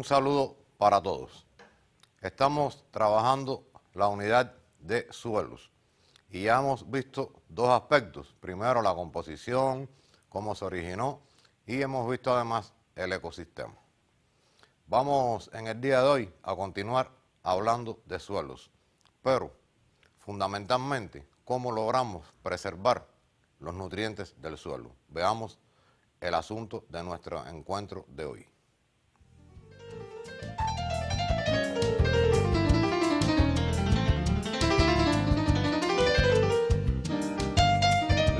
Un saludo para todos. Estamos trabajando la unidad de suelos y ya hemos visto dos aspectos. Primero, la composición, cómo se originó, y hemos visto además el ecosistema. Vamos en el día de hoy a continuar hablando de suelos, pero fundamentalmente cómo logramos preservar los nutrientes del suelo. Veamos el asunto de nuestro encuentro de hoy.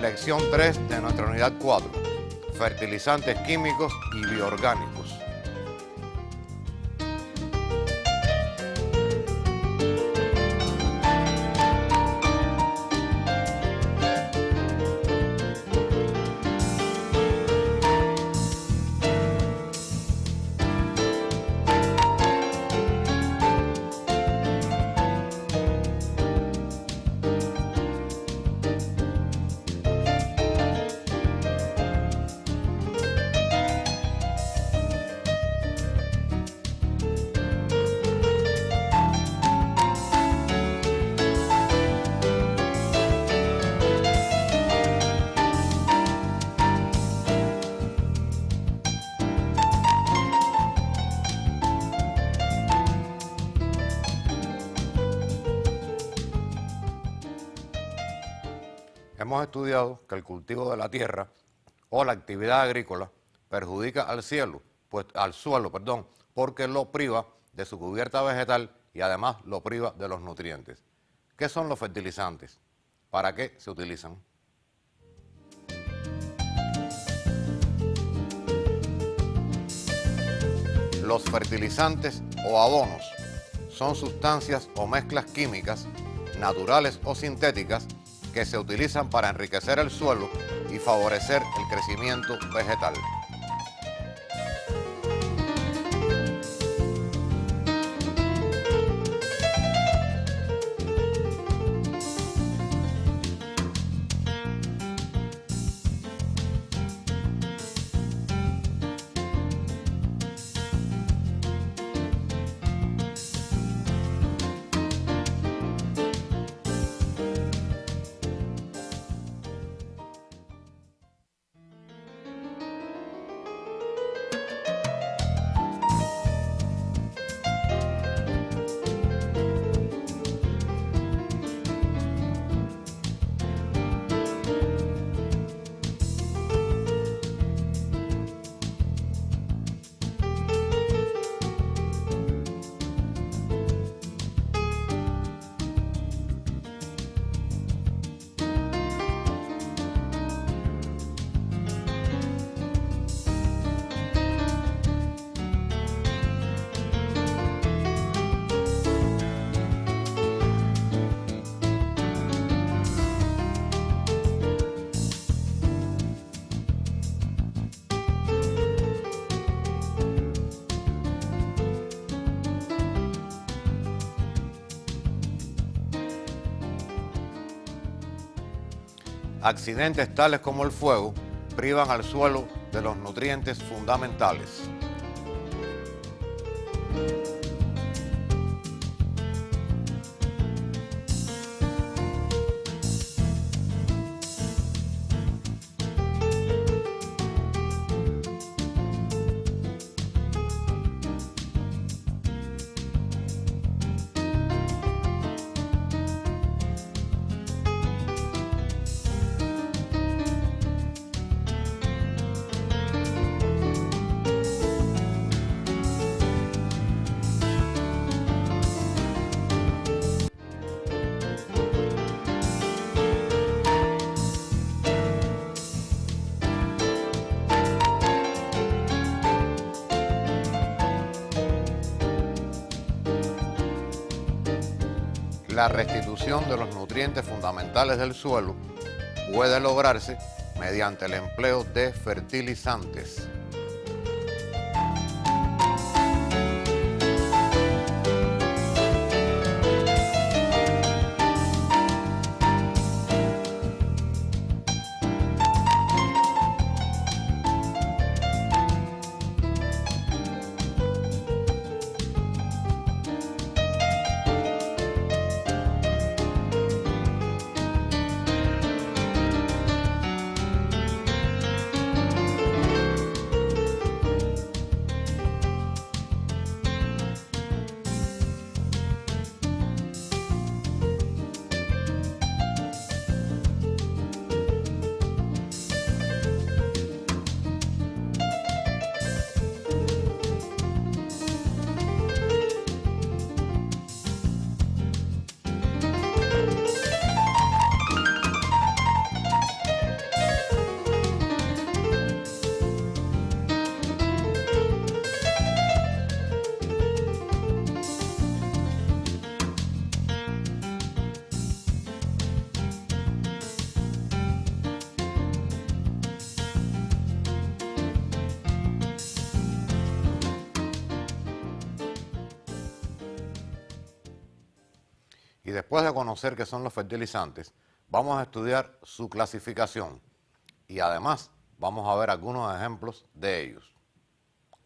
Lección 3 de nuestra unidad 4, fertilizantes químicos y bioorgánicos. Hemos estudiado que el cultivo de la tierra o la actividad agrícola perjudica al suelo, porque lo priva de su cubierta vegetal y además lo priva de los nutrientes. ¿Qué son los fertilizantes? ¿Para qué se utilizan? Los fertilizantes o abonos son sustancias o mezclas químicas, naturales o sintéticas, que se utilizan para enriquecer el suelo y favorecer el crecimiento vegetal. Accidentes tales como el fuego privan al suelo de los nutrientes fundamentales. La restitución de los nutrientes fundamentales del suelo puede lograrse mediante el empleo de fertilizantes. Y después de conocer qué son los fertilizantes, vamos a estudiar su clasificación y además vamos a ver algunos ejemplos de ellos.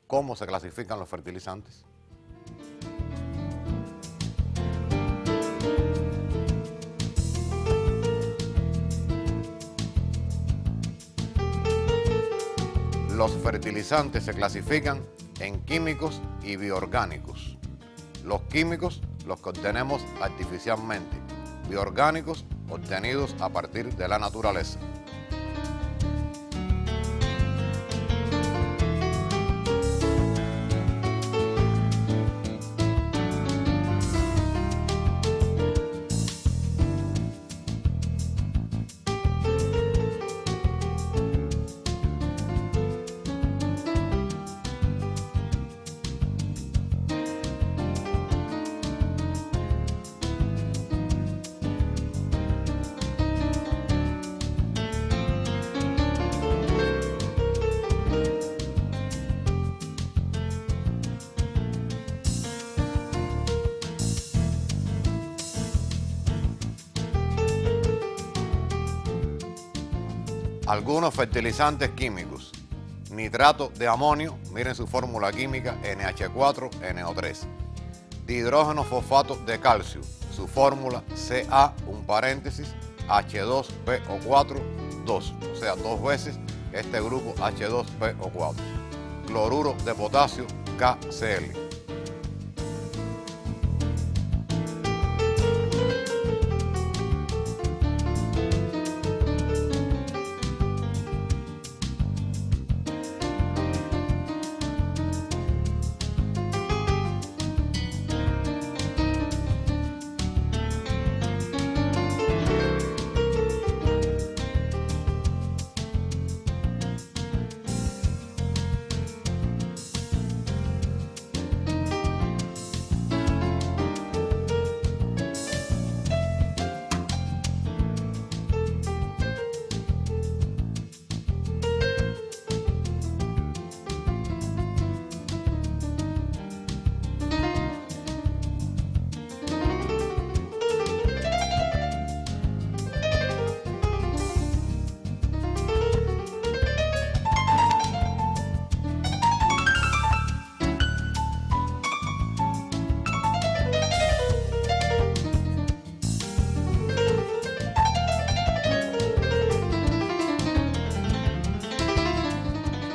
¿Cómo se clasifican los fertilizantes? Los fertilizantes se clasifican en químicos y bioorgánicos. Los químicos, los que obtenemos artificialmente, bioorgánicos, obtenidos a partir de la naturaleza. Algunos fertilizantes químicos. Nitrato de amonio, miren su fórmula química, NH4NO3. Dihidrógeno fosfato de calcio, su fórmula Ca, un paréntesis, H2PO4, 2, o sea, dos veces este grupo H2PO4. Cloruro de potasio, KCl.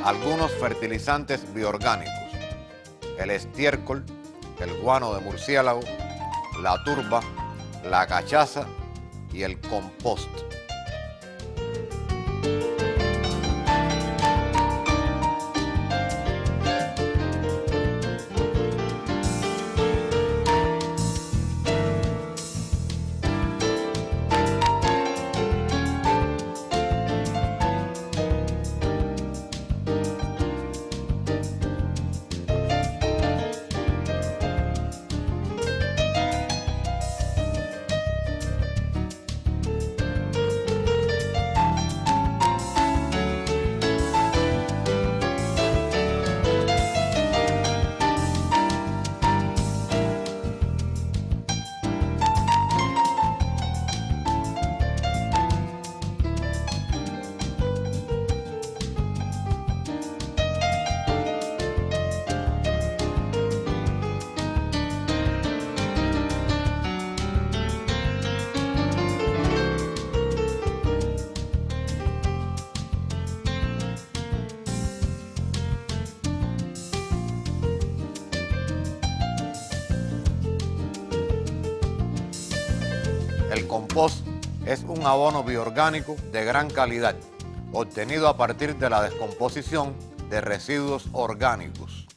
Algunos fertilizantes bioorgánicos, el estiércol, el guano de murciélago, la turba, la cachaza y el compost. El compost es un abono bioorgánico de gran calidad, obtenido a partir de la descomposición de residuos orgánicos.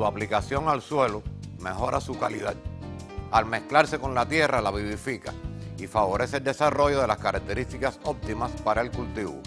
Su aplicación al suelo mejora su calidad. Al mezclarse con la tierra, la vivifica y favorece el desarrollo de las características óptimas para el cultivo.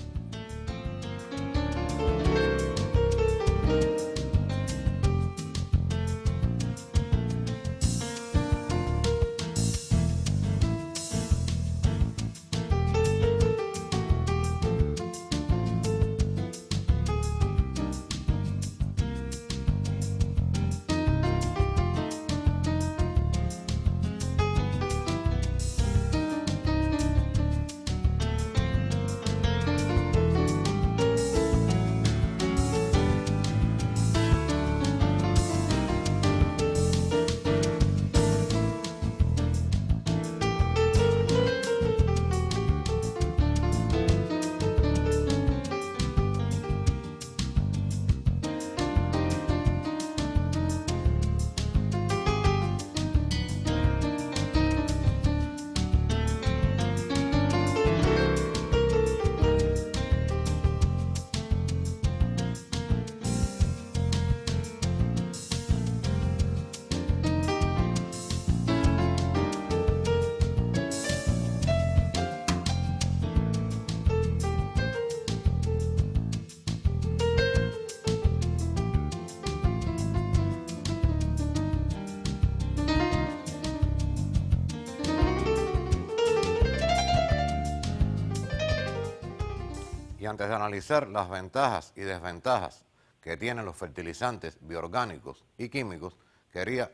Y antes de analizar las ventajas y desventajas que tienen los fertilizantes bioorgánicos y químicos, quería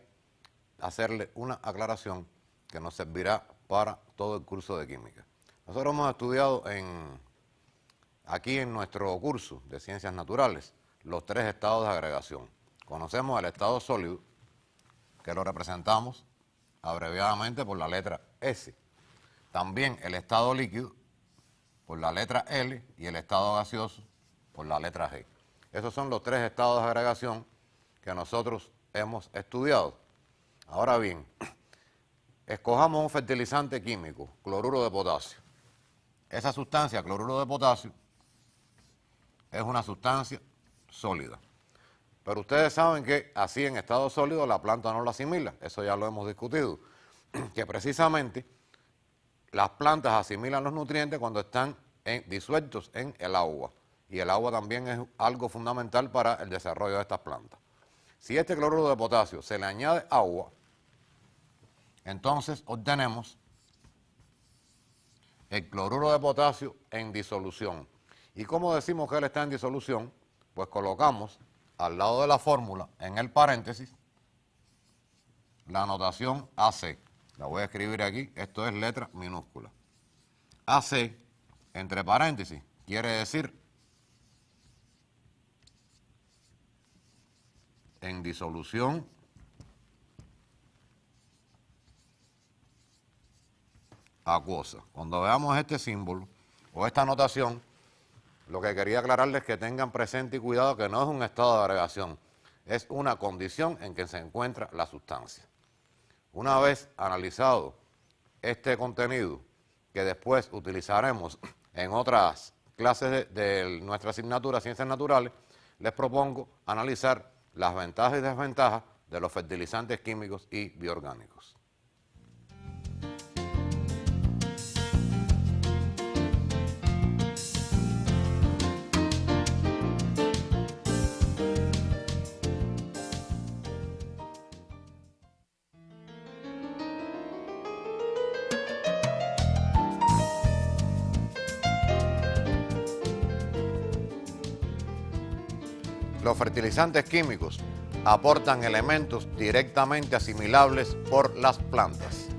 hacerle una aclaración que nos servirá para todo el curso de química. Nosotros hemos estudiado aquí en nuestro curso de Ciencias Naturales los 3 estados de agregación. Conocemos el estado sólido, que lo representamos abreviadamente por la letra S. También el estado líquido, por la letra L, y el estado gaseoso por la letra G. Esos son los 3 estados de agregación que nosotros hemos estudiado. Ahora bien, escojamos un fertilizante químico, cloruro de potasio. Esa sustancia, cloruro de potasio, es una sustancia sólida. Pero ustedes saben que así en estado sólido la planta no lo asimila. Eso ya lo hemos discutido. Que precisamente las plantas asimilan los nutrientes cuando están disueltos en el agua. Y el agua también es algo fundamental para el desarrollo de estas plantas. Si este cloruro de potasio se le añade agua, entonces obtenemos el cloruro de potasio en disolución. ¿Y cómo decimos que él está en disolución? Pues colocamos al lado de la fórmula, en el paréntesis, la notación AC. La voy a escribir aquí, esto es letra minúscula. AC, entre paréntesis, quiere decir en disolución acuosa. Cuando veamos este símbolo o esta notación, lo que quería aclararles es que tengan presente y cuidado que no es un estado de agregación, es una condición en que se encuentra la sustancia. Una vez analizado este contenido, que después utilizaremos en otras clases de nuestra asignatura Ciencias Naturales, les propongo analizar las ventajas y desventajas de los fertilizantes químicos y bioorgánicos. Los fertilizantes químicos aportan elementos directamente asimilables por las plantas.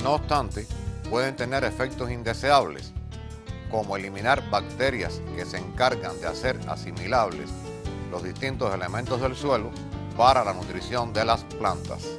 No obstante, pueden tener efectos indeseables, como eliminar bacterias que se encargan de hacer asimilables los distintos elementos del suelo para la nutrición de las plantas.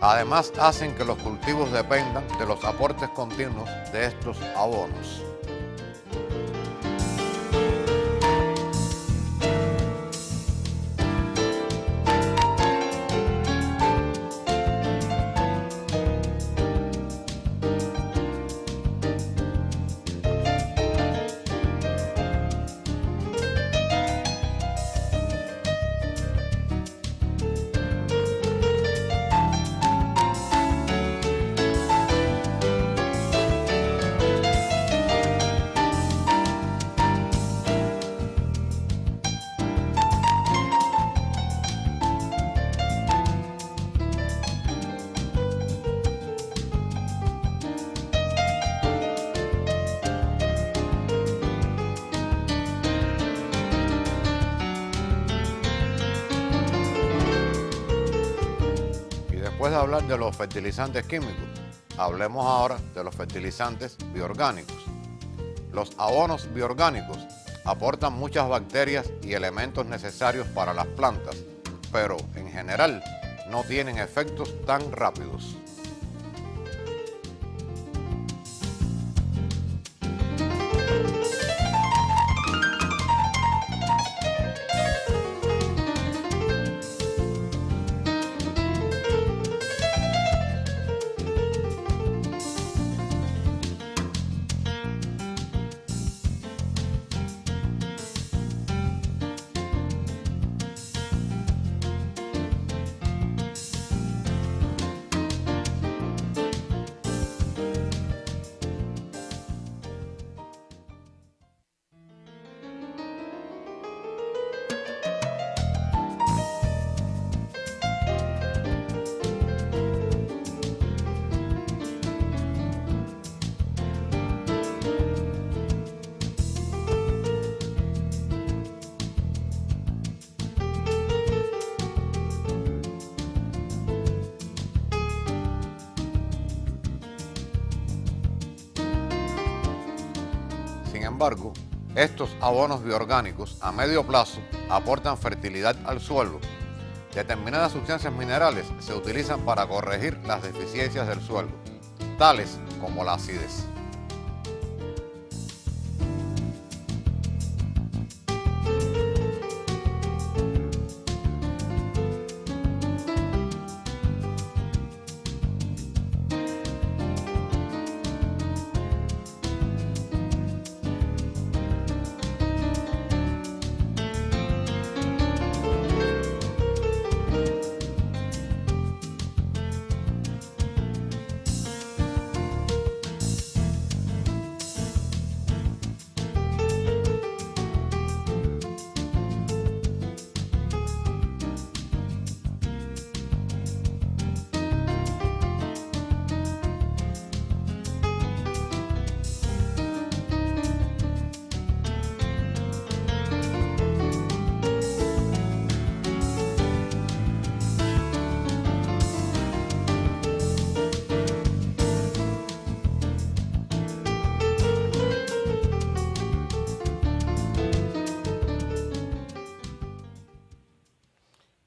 Además, hacen que los cultivos dependan de los aportes continuos de estos abonos. Después de hablar de los fertilizantes químicos, hablemos ahora de los fertilizantes bioorgánicos. Los abonos bioorgánicos aportan muchas bacterias y elementos necesarios para las plantas, pero en general no tienen efectos tan rápidos. Sin embargo, estos abonos bioorgánicos a medio plazo aportan fertilidad al suelo. Determinadas sustancias minerales se utilizan para corregir las deficiencias del suelo, tales como la acidez.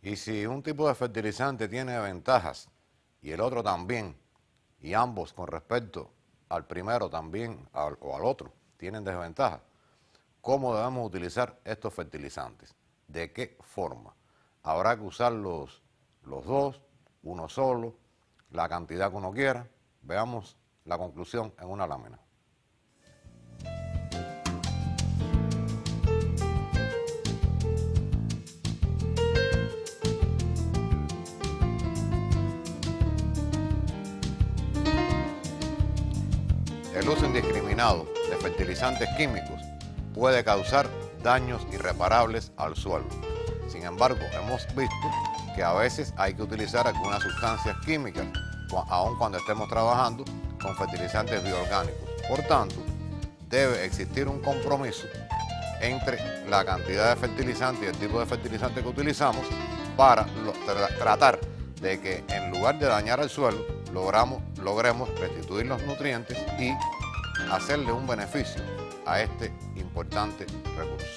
Y si un tipo de fertilizante tiene ventajas y el otro también, y ambos con respecto al primero también o al otro tienen desventajas, ¿cómo debemos utilizar estos fertilizantes? ¿De qué forma? ¿Habrá que usar los dos, uno solo, la cantidad que uno quiera? Veamos la conclusión en una lámina. El uso indiscriminado de fertilizantes químicos puede causar daños irreparables al suelo. Sin embargo, hemos visto que a veces hay que utilizar algunas sustancias químicas, aun cuando estemos trabajando con fertilizantes bioorgánicos. Por tanto, debe existir un compromiso entre la cantidad de fertilizante y el tipo de fertilizante que utilizamos para tratar de que en lugar de dañar el suelo, logremos restituir los nutrientes y hacerle un beneficio a este importante recurso.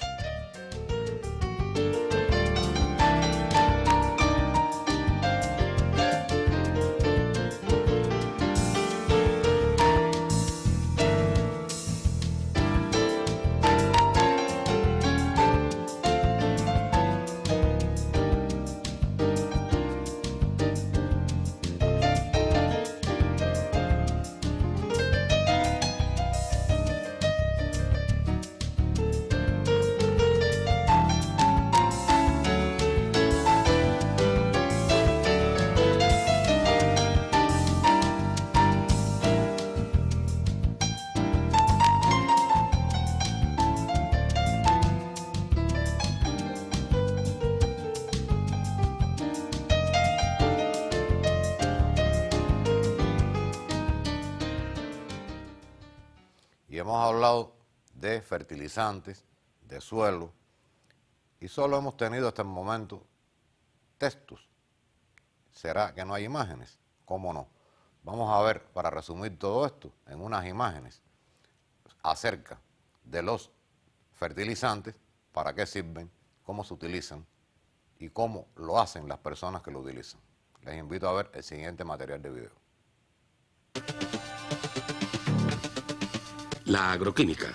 Y hemos hablado de fertilizantes, de suelo, y solo hemos tenido hasta el momento textos. ¿Será que no hay imágenes? ¿Cómo no? Vamos a ver, para resumir todo esto, en unas imágenes acerca de los fertilizantes, para qué sirven, cómo se utilizan y cómo lo hacen las personas que lo utilizan. Les invito a ver el siguiente material de video. La agroquímica.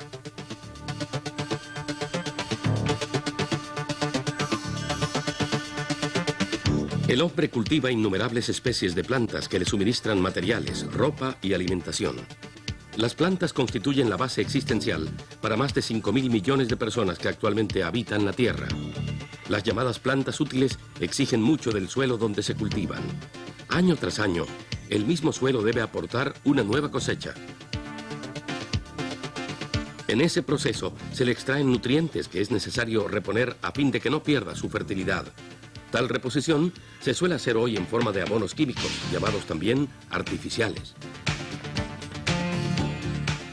El hombre cultiva innumerables especies de plantas que le suministran materiales, ropa y alimentación. Las plantas constituyen la base existencial para más de 5.000 millones de personas que actualmente habitan la Tierra. Las llamadas plantas útiles exigen mucho del suelo donde se cultivan. Año tras año, el mismo suelo debe aportar una nueva cosecha. En ese proceso se le extraen nutrientes que es necesario reponer a fin de que no pierda su fertilidad. Tal reposición se suele hacer hoy en forma de abonos químicos, llamados también artificiales.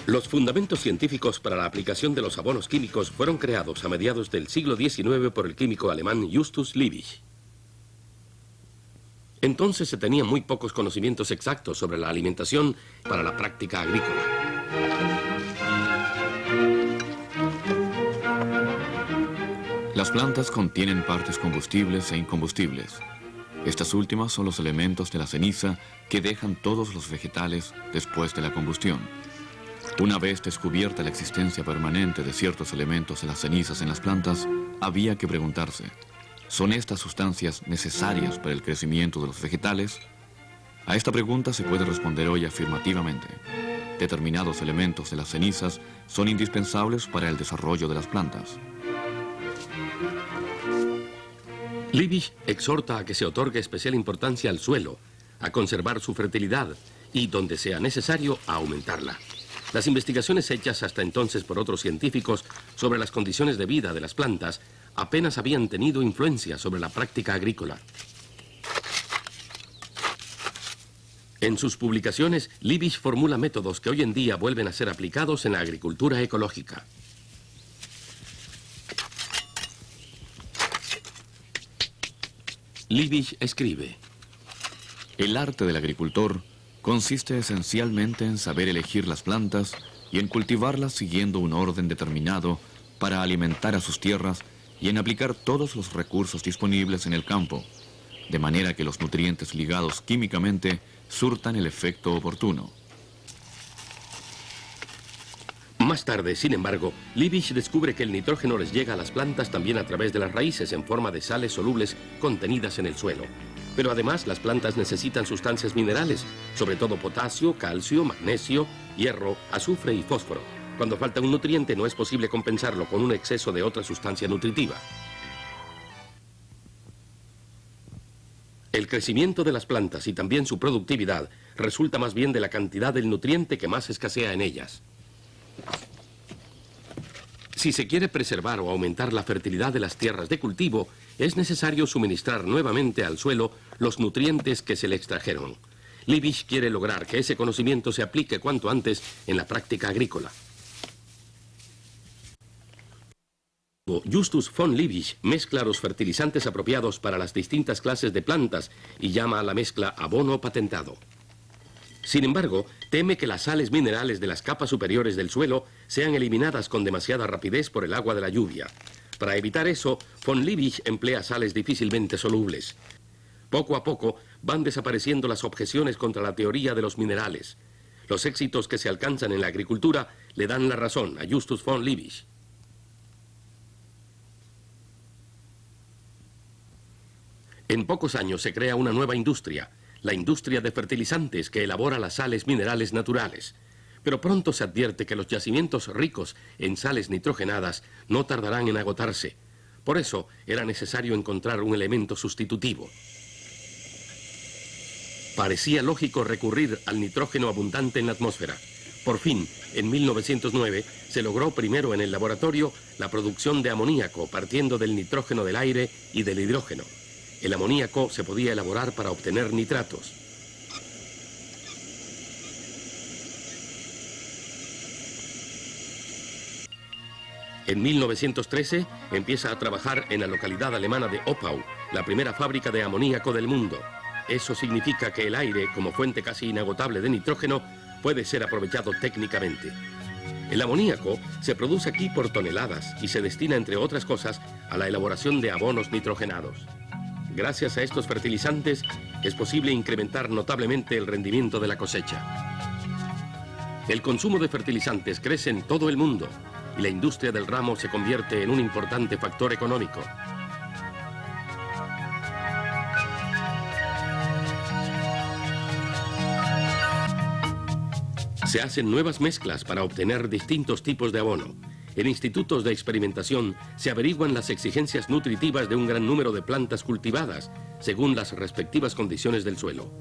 Los fundamentos científicos para la aplicación de los abonos químicos fueron creados a mediados del siglo XIX por el químico alemán Justus Liebig. Entonces se tenían muy pocos conocimientos exactos sobre la alimentación para la práctica agrícola. Las plantas contienen partes combustibles e incombustibles. Estas últimas son los elementos de la ceniza que dejan todos los vegetales después de la combustión. Una vez descubierta la existencia permanente de ciertos elementos de las cenizas en las plantas, había que preguntarse, ¿son estas sustancias necesarias para el crecimiento de los vegetales? A esta pregunta se puede responder hoy afirmativamente. Determinados elementos de las cenizas son indispensables para el desarrollo de las plantas. Liebig exhorta a que se otorgue especial importancia al suelo, a conservar su fertilidad y, donde sea necesario, a aumentarla. Las investigaciones hechas hasta entonces por otros científicos sobre las condiciones de vida de las plantas apenas habían tenido influencia sobre la práctica agrícola. En sus publicaciones, Liebig formula métodos que hoy en día vuelven a ser aplicados en la agricultura ecológica. Liebig escribe: El arte del agricultor consiste esencialmente en saber elegir las plantas y en cultivarlas siguiendo un orden determinado para alimentar a sus tierras y en aplicar todos los recursos disponibles en el campo, de manera que los nutrientes ligados químicamente surtan el efecto oportuno. Más tarde, sin embargo, Liebig descubre que el nitrógeno les llega a las plantas también a través de las raíces en forma de sales solubles contenidas en el suelo. Pero además las plantas necesitan sustancias minerales, sobre todo potasio, calcio, magnesio, hierro, azufre y fósforo. Cuando falta un nutriente no es posible compensarlo con un exceso de otra sustancia nutritiva. El crecimiento de las plantas y también su productividad resulta más bien de la cantidad del nutriente que más escasea en ellas. Si se quiere preservar o aumentar la fertilidad de las tierras de cultivo, es necesario suministrar nuevamente al suelo los nutrientes que se le extrajeron. Liebig quiere lograr que ese conocimiento se aplique cuanto antes en la práctica agrícola. Justus von Liebig mezcla los fertilizantes apropiados para las distintas clases de plantas y llama a la mezcla abono patentado. Sin embargo, teme que las sales minerales de las capas superiores del suelo sean eliminadas con demasiada rapidez por el agua de la lluvia. Para evitar eso, von Liebig emplea sales difícilmente solubles. Poco a poco van desapareciendo las objeciones contra la teoría de los minerales. Los éxitos que se alcanzan en la agricultura le dan la razón a Justus von Liebig. En pocos años se crea una nueva industria, la industria de fertilizantes que elabora las sales minerales naturales. Pero pronto se advierte que los yacimientos ricos en sales nitrogenadas no tardarán en agotarse. Por eso era necesario encontrar un elemento sustitutivo. Parecía lógico recurrir al nitrógeno abundante en la atmósfera. Por fin, en 1909, se logró primero en el laboratorio la producción de amoníaco partiendo del nitrógeno del aire y del hidrógeno. El amoníaco se podía elaborar para obtener nitratos. En 1913 empieza a trabajar en la localidad alemana de Oppau, la primera fábrica de amoníaco del mundo. Eso significa que el aire, como fuente casi inagotable de nitrógeno, puede ser aprovechado técnicamente. El amoníaco se produce aquí por toneladas y se destina, entre otras cosas, a la elaboración de abonos nitrogenados. Gracias a estos fertilizantes es posible incrementar notablemente el rendimiento de la cosecha. El consumo de fertilizantes crece en todo el mundo y la industria del ramo se convierte en un importante factor económico. Se hacen nuevas mezclas para obtener distintos tipos de abono. En institutos de experimentación se averiguan las exigencias nutritivas de un gran número de plantas cultivadas, según las respectivas condiciones del suelo.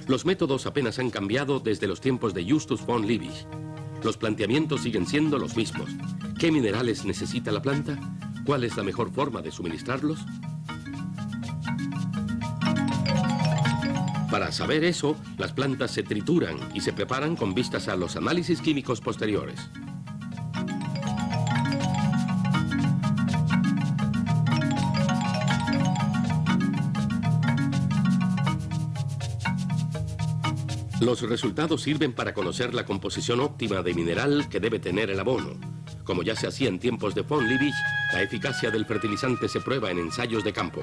Los métodos apenas han cambiado desde los tiempos de Justus von Liebig. Los planteamientos siguen siendo los mismos. ¿Qué minerales necesita la planta? ¿Cuál es la mejor forma de suministrarlos? Para saber eso, las plantas se trituran y se preparan con vistas a los análisis químicos posteriores. Los resultados sirven para conocer la composición óptima de mineral que debe tener el abono. Como ya se hacía en tiempos de von Liebig, la eficacia del fertilizante se prueba en ensayos de campo.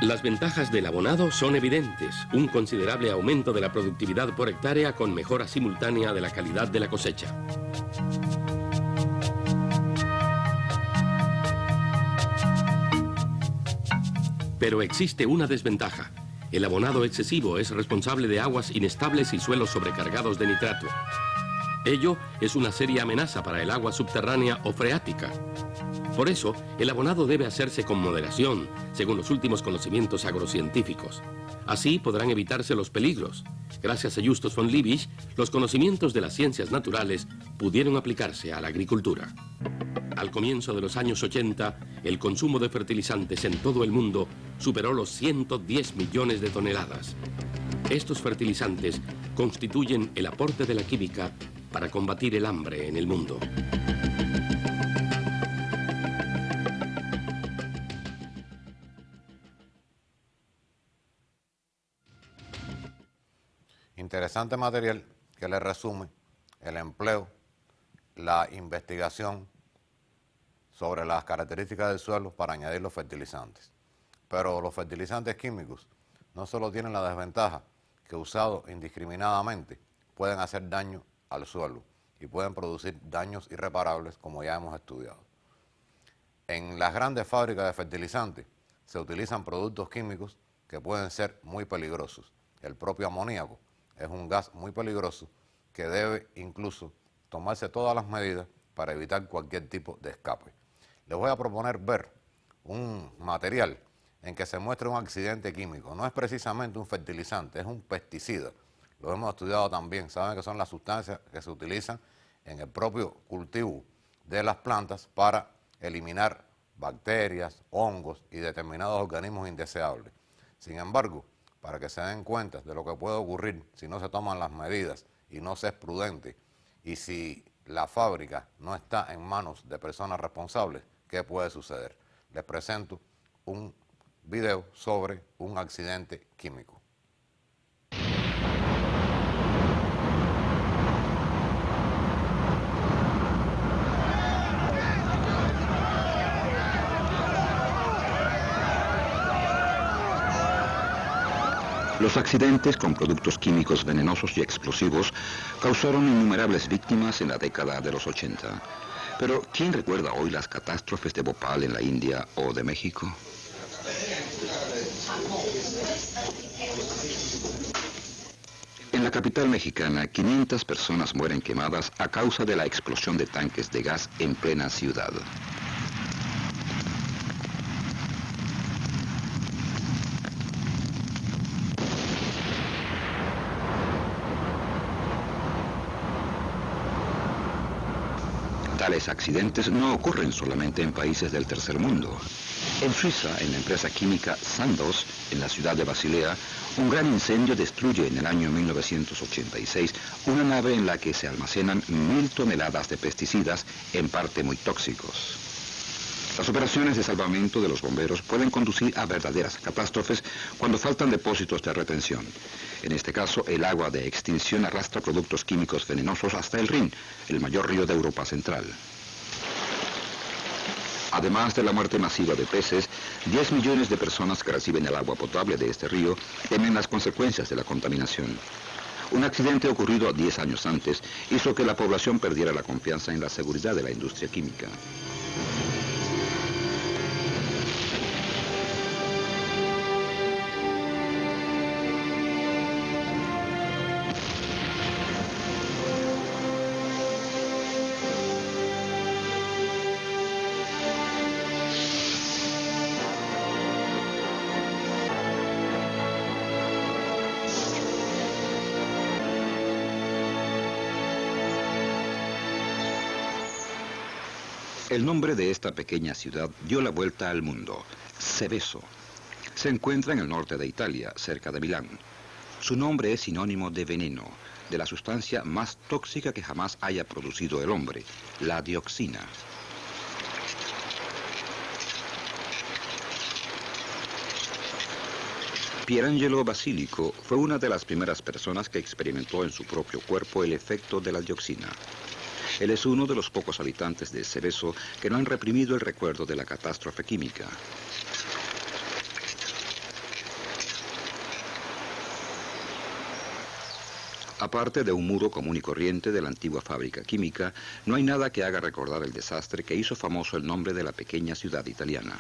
Las ventajas del abonado son evidentes: un considerable aumento de la productividad por hectárea con mejora simultánea de la calidad de la cosecha. Pero existe una desventaja. El abonado excesivo es responsable de aguas inestables y suelos sobrecargados de nitrato. Ello es una seria amenaza para el agua subterránea o freática. Por eso, el abonado debe hacerse con moderación, según los últimos conocimientos agrocientíficos. Así podrán evitarse los peligros. Gracias a Justus von Liebig, los conocimientos de las ciencias naturales pudieron aplicarse a la agricultura. Al comienzo de los años 80, el consumo de fertilizantes en todo el mundo superó los 110 millones de toneladas. Estos fertilizantes constituyen el aporte de la química para combatir el hambre en el mundo. Interesante material que le resume el empleo, la investigación sobre las características del suelo para añadir los fertilizantes. Pero los fertilizantes químicos no solo tienen la desventaja que usados indiscriminadamente pueden hacer daño al suelo y pueden producir daños irreparables, como ya hemos estudiado. En las grandes fábricas de fertilizantes se utilizan productos químicos que pueden ser muy peligrosos. El propio amoníaco es un gas muy peligroso que debe incluso tomarse todas las medidas para evitar cualquier tipo de escape. Les voy a proponer ver un material en que se muestra un accidente químico. No es precisamente un fertilizante, es un pesticida. Lo hemos estudiado también. Saben que son las sustancias que se utilizan en el propio cultivo de las plantas para eliminar bacterias, hongos y determinados organismos indeseables. Sin embargo, para que se den cuenta de lo que puede ocurrir si no se toman las medidas y no se es prudente, y si la fábrica no está en manos de personas responsables, ¿qué puede suceder? Les presento un video sobre un accidente químico. Los accidentes con productos químicos venenosos y explosivos causaron innumerables víctimas en la década de los 80. Pero, ¿quién recuerda hoy las catástrofes de Bhopal en la India o de México? En la capital mexicana, 500 personas mueren quemadas a causa de la explosión de tanques de gas en plena ciudad. Tales accidentes no ocurren solamente en países del tercer mundo. En Suiza, en la empresa química Sandoz, en la ciudad de Basilea, un gran incendio destruye en el año 1986 una nave en la que se almacenan 1000 toneladas de pesticidas, en parte muy tóxicos. Las operaciones de salvamento de los bomberos pueden conducir a verdaderas catástrofes cuando faltan depósitos de retención. En este caso, el agua de extinción arrastra productos químicos venenosos hasta el Rin, el mayor río de Europa Central. Además de la muerte masiva de peces, 10 millones de personas que reciben el agua potable de este río temen las consecuencias de la contaminación. Un accidente ocurrido 10 años antes hizo que la población perdiera la confianza en la seguridad de la industria química. El nombre de esta pequeña ciudad dio la vuelta al mundo, Seveso. Se encuentra en el norte de Italia, cerca de Milán. Su nombre es sinónimo de veneno, de la sustancia más tóxica que jamás haya producido el hombre, la dioxina. Pierangelo Basilico fue una de las primeras personas que experimentó en su propio cuerpo el efecto de la dioxina. Él es uno de los pocos habitantes de Seveso que no han reprimido el recuerdo de la catástrofe química. Aparte de un muro común y corriente de la antigua fábrica química, no hay nada que haga recordar el desastre que hizo famoso el nombre de la pequeña ciudad italiana.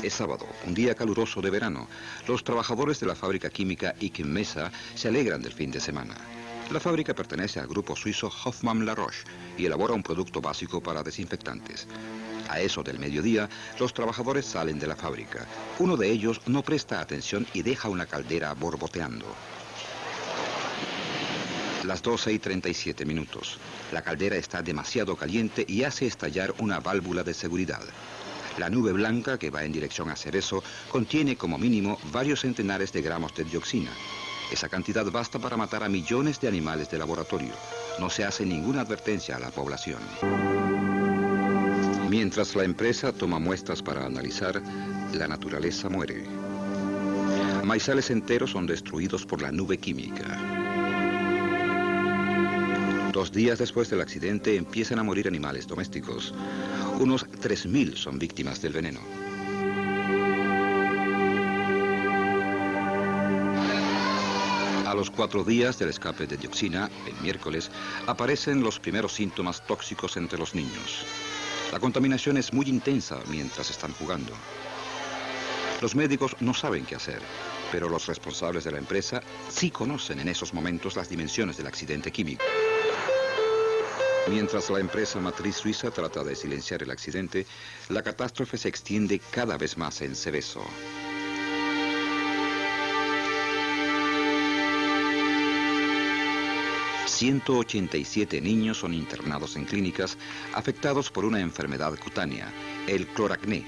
Es sábado, un día caluroso de verano. Los trabajadores de la fábrica química Ichimesa se alegran del fin de semana. La fábrica pertenece al grupo suizo Hoffmann-La Roche y elabora un producto básico para desinfectantes. A eso del mediodía, los trabajadores salen de la fábrica. Uno de ellos no presta atención y deja una caldera borboteando. Las 12:37. La caldera está demasiado caliente y hace estallar una válvula de seguridad. La nube blanca que va en dirección a Seveso contiene como mínimo varios centenares de gramos de dioxina. Esa cantidad basta para matar a millones de animales de laboratorio. No se hace ninguna advertencia a la población. Mientras la empresa toma muestras para analizar, la naturaleza muere. Maizales enteros son destruidos por la nube química. 2 días después del accidente empiezan a morir animales domésticos. Unos 3.000 son víctimas del veneno. A los 4 días del escape de dioxina, el miércoles, aparecen los primeros síntomas tóxicos entre los niños. La contaminación es muy intensa mientras están jugando. Los médicos no saben qué hacer, pero los responsables de la empresa sí conocen en esos momentos las dimensiones del accidente químico. Mientras la empresa matriz suiza trata de silenciar el accidente, la catástrofe se extiende cada vez más en Seveso. ...187 niños son internados en clínicas afectados por una enfermedad cutánea, el cloracné,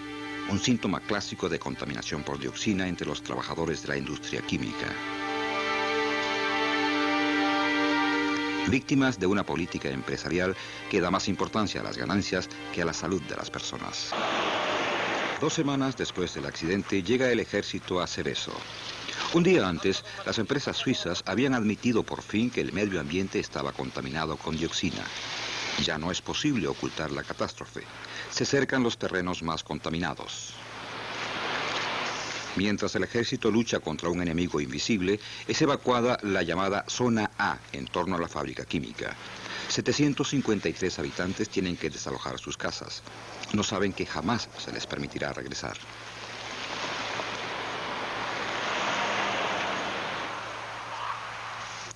un síntoma clásico de contaminación por dioxina entre los trabajadores de la industria química. Víctimas de una política empresarial que da más importancia a las ganancias que a la salud de las personas. 2 semanas después del accidente llega el ejército a Seveso. Un día antes, las empresas suizas habían admitido por fin que el medio ambiente estaba contaminado con dioxina. Ya no es posible ocultar la catástrofe. Se cercan los terrenos más contaminados. Mientras el ejército lucha contra un enemigo invisible, es evacuada la llamada Zona A en torno a la fábrica química. 753 habitantes tienen que desalojar sus casas. No saben que jamás se les permitirá regresar.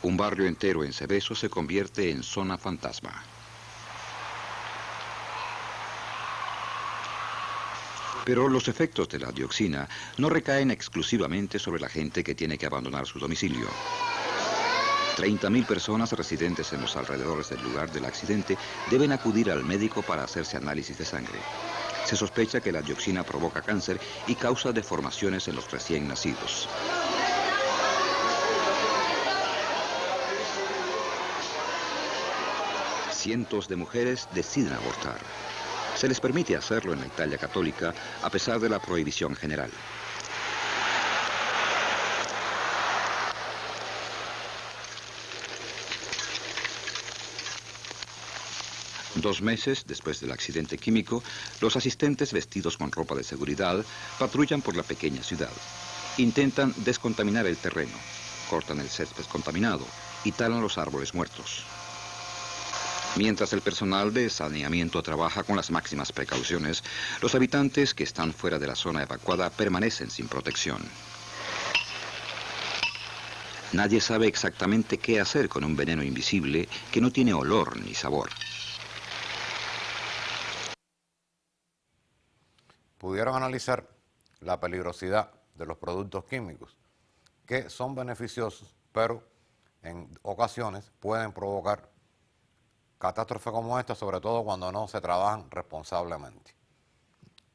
Un barrio entero en Seveso se convierte en zona fantasma. Pero los efectos de la dioxina no recaen exclusivamente sobre la gente que tiene que abandonar su domicilio. 30.000 personas residentes en los alrededores del lugar del accidente deben acudir al médico para hacerse análisis de sangre. Se sospecha que la dioxina provoca cáncer y causa deformaciones en los recién nacidos. Cientos de mujeres deciden abortar. Se les permite hacerlo en la Italia católica a pesar de la prohibición general. Dos meses después del accidente químico, los asistentes vestidos con ropa de seguridad patrullan por la pequeña ciudad. Intentan descontaminar el terreno, cortan el césped contaminado y talan los árboles muertos. Mientras el personal de saneamiento trabaja con las máximas precauciones, los habitantes que están fuera de la zona evacuada permanecen sin protección. Nadie sabe exactamente qué hacer con un veneno invisible que no tiene olor ni sabor. Pudieron analizar la peligrosidad de los productos químicos, que son beneficiosos, pero en ocasiones pueden provocar catástrofes como esta, sobre todo cuando no se trabajan responsablemente.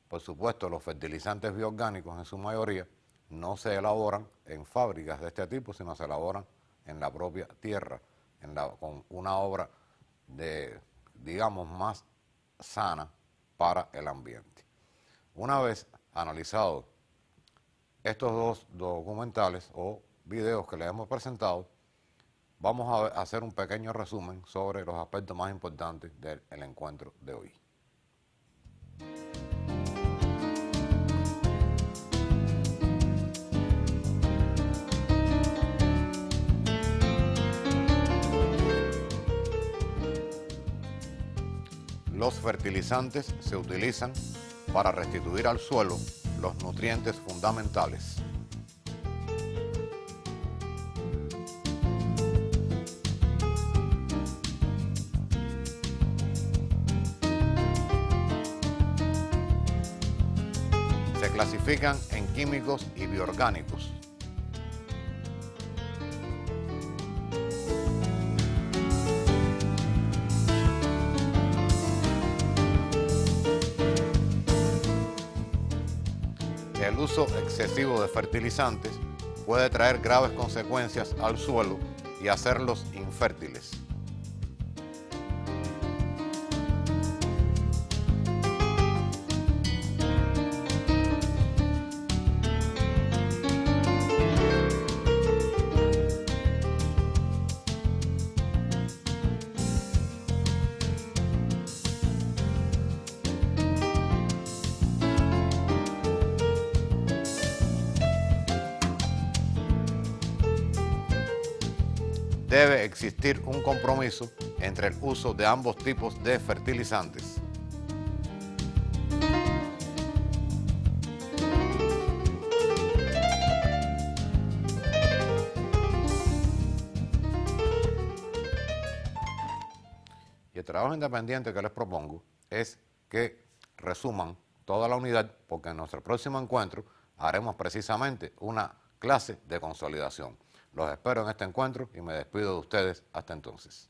Por supuesto, los fertilizantes bioorgánicos en su mayoría no se elaboran en fábricas de este tipo, sino se elaboran en la propia tierra, con una obra digamos, más sana para el ambiente. Una vez analizados estos 2 documentales o videos que les hemos presentado, vamos a hacer un pequeño resumen sobre los aspectos más importantes del encuentro de hoy. Los fertilizantes se utilizan para restituir al suelo los nutrientes fundamentales. Se clasifican en químicos y bioorgánicos. El uso excesivo de fertilizantes puede traer graves consecuencias al suelo y hacerlos infértiles. debe existir un compromiso entre el uso de ambos tipos de fertilizantes. Y el trabajo independiente que les propongo es que resuman toda la unidad, porque en nuestro próximo encuentro haremos precisamente una clase de consolidación. Los espero en este encuentro y me despido de ustedes hasta entonces.